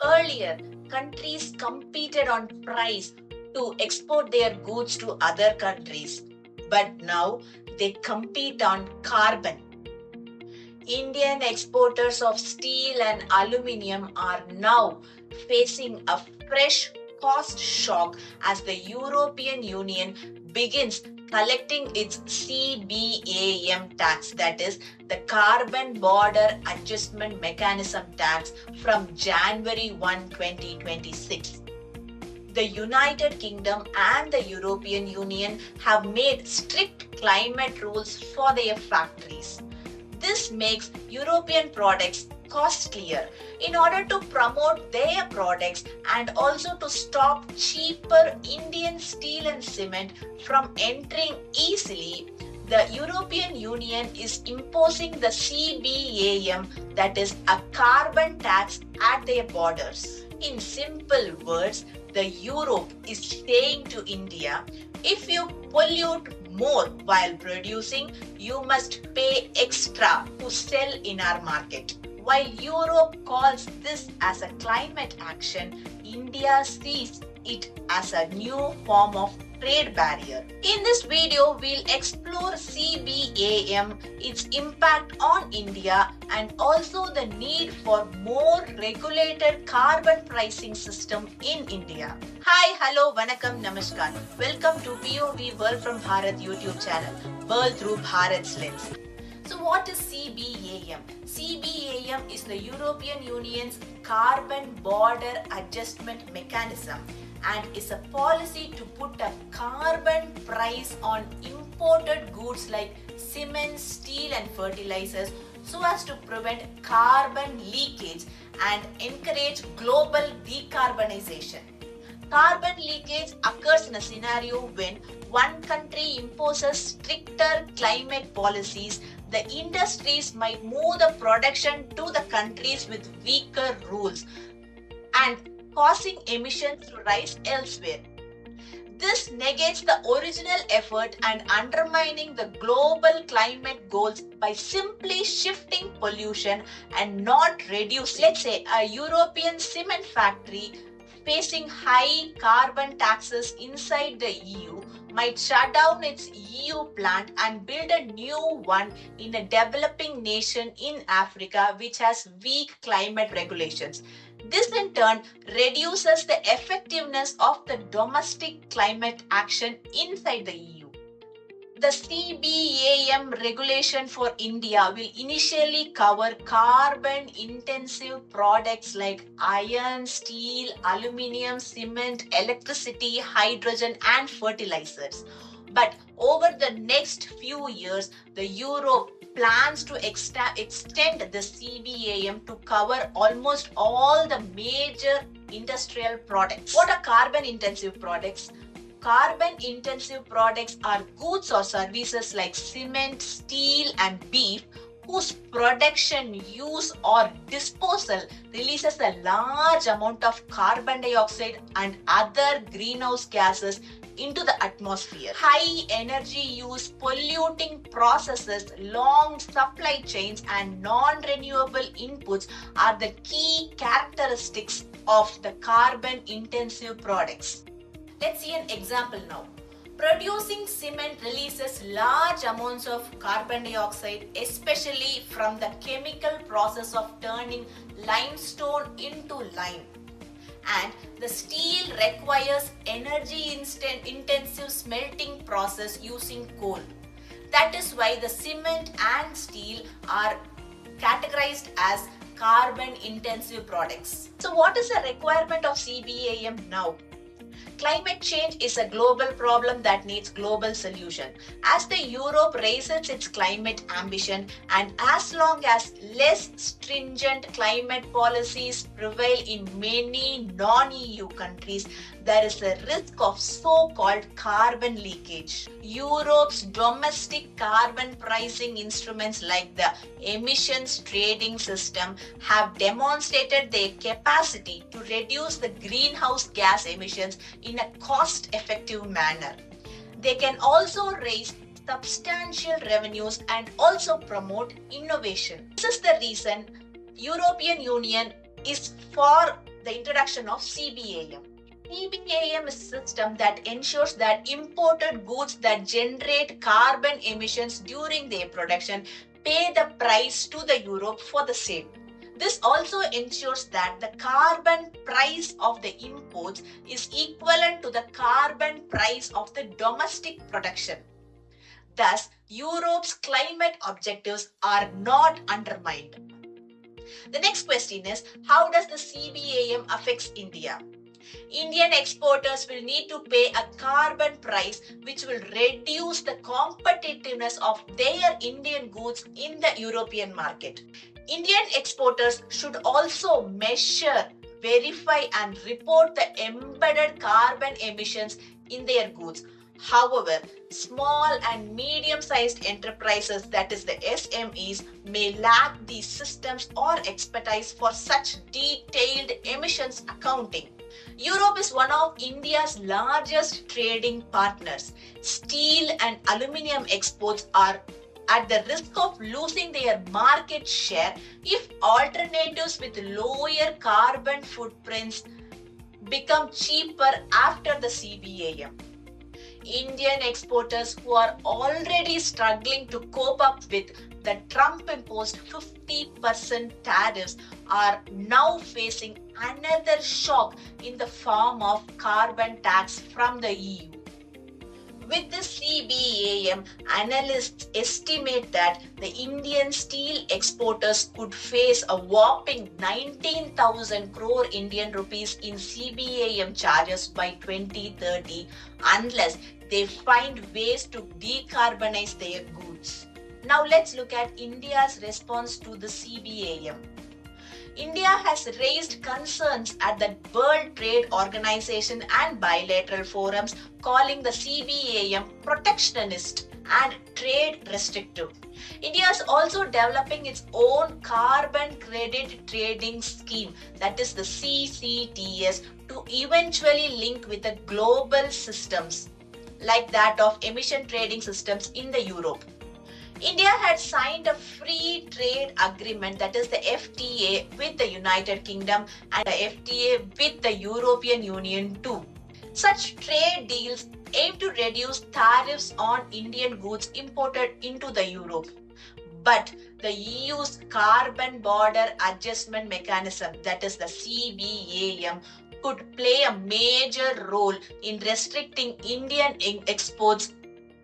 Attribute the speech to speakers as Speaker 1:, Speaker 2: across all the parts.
Speaker 1: Earlier, countries competed on price to export their goods to other countries, but now they compete on carbon. Indian exporters of steel and aluminium are now facing a fresh cost shock as the European Union begins collecting its CBAM tax, that is, the Carbon Border Adjustment Mechanism tax, from January 1, 2026. The United Kingdom and the European Union have made strict climate rules for their factories. This makes European products costlier in order to promote their products and also to stop cheaper Indian steel and cement from entering easily. The European Union is imposing the CBAM, that is a carbon tax, at their borders. In simple words, the Europe is saying to India, if you pollute more while producing, you must pay extra to sell in our market. While Europe calls this as a climate action, India sees it as a new form of trade barrier. In this video, we'll explore CBAM, its impact on India, and also the need for more regulated carbon pricing system in India. Hi, hello, vanakkam, namaskar. Welcome to POV World from Bharat YouTube channel, World Through Bharat's Lens. So what is CBAM? CBAM is the European Union's Carbon Border Adjustment Mechanism and is a policy to put a carbon price on imported goods like cement, steel and fertilizers so as to prevent carbon leakage and encourage global decarbonization. Carbon leakage occurs in a scenario when one country imposes stricter climate policies. The industries might move the production to the countries with weaker rules and causing emissions to rise elsewhere. This negates the original effort and undermining the global climate goals by simply shifting pollution and not reducing. Let's say a European cement factory facing high carbon taxes inside the EU might shut down its EU plant and build a new one in a developing nation in Africa which has weak climate regulations. This in turn reduces the effectiveness of the domestic climate action inside the EU. The CBAM regulation for India will initially cover carbon-intensive products like iron, steel, aluminium, cement, electricity, hydrogen and fertilizers. But over the next few years, the Europe plans to extend the CBAM to cover almost all the major industrial products. What are carbon-intensive products? Carbon-intensive products are goods or services like cement, steel and beef whose production, use or disposal releases a large amount of carbon dioxide and other greenhouse gases into the atmosphere. High energy use, polluting processes, long supply chains and non-renewable inputs are the key characteristics of the carbon-intensive products. Let's see an example now. Producing cement releases large amounts of carbon dioxide, especially from the chemical process of turning limestone into lime. And the steel requires energy-intensive smelting process using coal. That is why the cement and steel are categorized as carbon-intensive products. So what is the requirement of CBAM now? Climate change is a global problem that needs global solution. As the Europe raises its climate ambition and as long as less stringent climate policies prevail in many non-EU countries, there is a risk of so-called carbon leakage. Europe's domestic carbon pricing instruments like the emissions trading system have demonstrated their capacity to reduce the greenhouse gas emissions in a cost-effective manner. They can also raise substantial revenues and also promote innovation. This is the reason European Union is for the introduction of CBAM. CBAM is a system that ensures that imported goods that generate carbon emissions during their production pay the price to the Europe for the same. This also ensures that the carbon price of the imports is equivalent to the carbon price of the domestic production. Thus, Europe's climate objectives are not undermined. The next question is, how does the CBAM affect India? Indian exporters will need to pay a carbon price which will reduce the competitiveness of their Indian goods in the European market. Indian exporters should also measure, verify and report the embedded carbon emissions in their goods. However, small and medium-sized enterprises, that is the SMEs, may lack these systems or expertise for such detailed emissions accounting. Europe is one of India's largest trading partners. Steel and aluminium exports are at the risk of losing their market share if alternatives with lower carbon footprints become cheaper after the CBAM. Indian exporters who are already struggling to cope up with the Trump-imposed 50% tariffs are now facing another shock in the form of carbon tax from the EU. With the CBAM, analysts estimate that the Indian steel exporters could face a whopping 19,000 crore Indian rupees in CBAM charges by 2030 unless they find ways to decarbonize their goods. Now let's look at India's response to the CBAM. India has raised concerns at the World Trade Organization and bilateral forums, calling the CBAM protectionist and trade restrictive. India is also developing its own carbon credit trading scheme, that is the CCTS, to eventually link with the global systems like that of emission trading systems in the Europe. India had signed a free trade agreement, that is the FTA, with the United Kingdom and the FTA with the European Union too. Such trade deals aim to reduce tariffs on Indian goods imported into the Europe. But the EU's Carbon Border Adjustment Mechanism, that is the CBAM, could play a major role in restricting Indian exports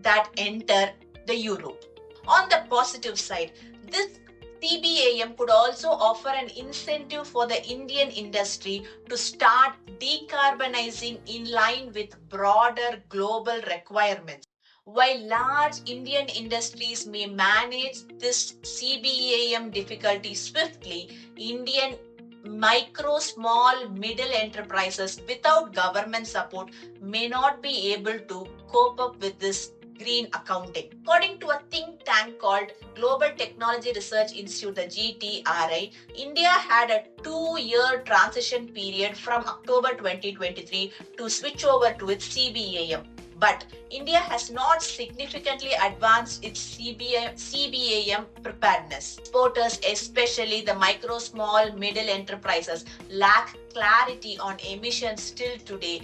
Speaker 1: that enter the Europe. On the positive side, this CBAM could also offer an incentive for the Indian industry to start decarbonizing in line with broader global requirements. While large Indian industries may manage this CBAM difficulty swiftly, Indian micro, small, middle enterprises without government support may not be able to cope up with this green accounting. According to a think tank called Global Technology Research Institute, the GTRI, India had a 2-year transition period from October 2023 to switch over to its CBAM. But India has not significantly advanced its CBAM preparedness. Exporters, especially the micro, small, middle enterprises, lack clarity on emissions still today.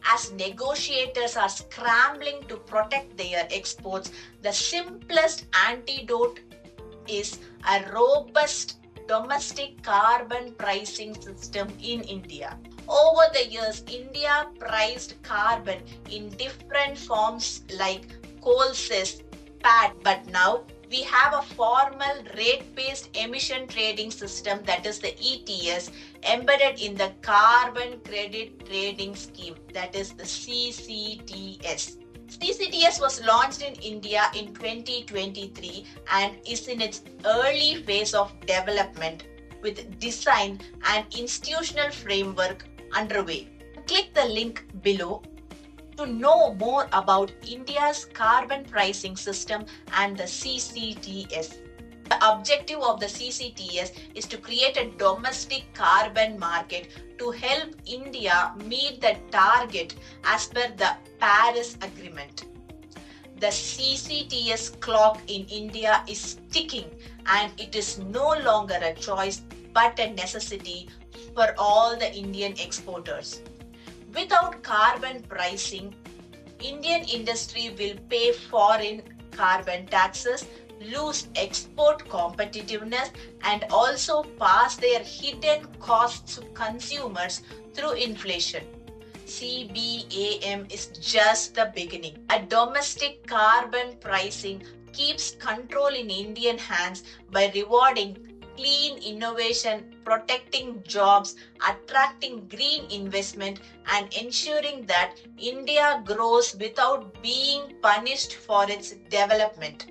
Speaker 1: As negotiators are scrambling to protect their exports, the simplest antidote is a robust domestic carbon pricing system in India. Over the years, India priced carbon in different forms like coal cess, PAT, but now we have a formal rate-based emission trading system, that is the ETS, embedded in the carbon credit trading scheme, that is the CCTS. CCTS was launched in India in 2023 and is in its early phase of development with design and institutional framework underway. Click the link below to know more about India's carbon pricing system and the CCTS. The objective of the CCTS is to create a domestic carbon market to help India meet the target as per the Paris Agreement. The CCTS clock in India is ticking and it is no longer a choice but a necessity for all the Indian exporters. Without carbon pricing, Indian industry will pay foreign carbon taxes, lose export competitiveness, and also pass their hidden costs to consumers through inflation. CBAM is just the beginning. A domestic carbon pricing keeps control in Indian hands by rewarding clean innovation, protecting jobs, attracting green investment, and ensuring that India grows without being punished for its development.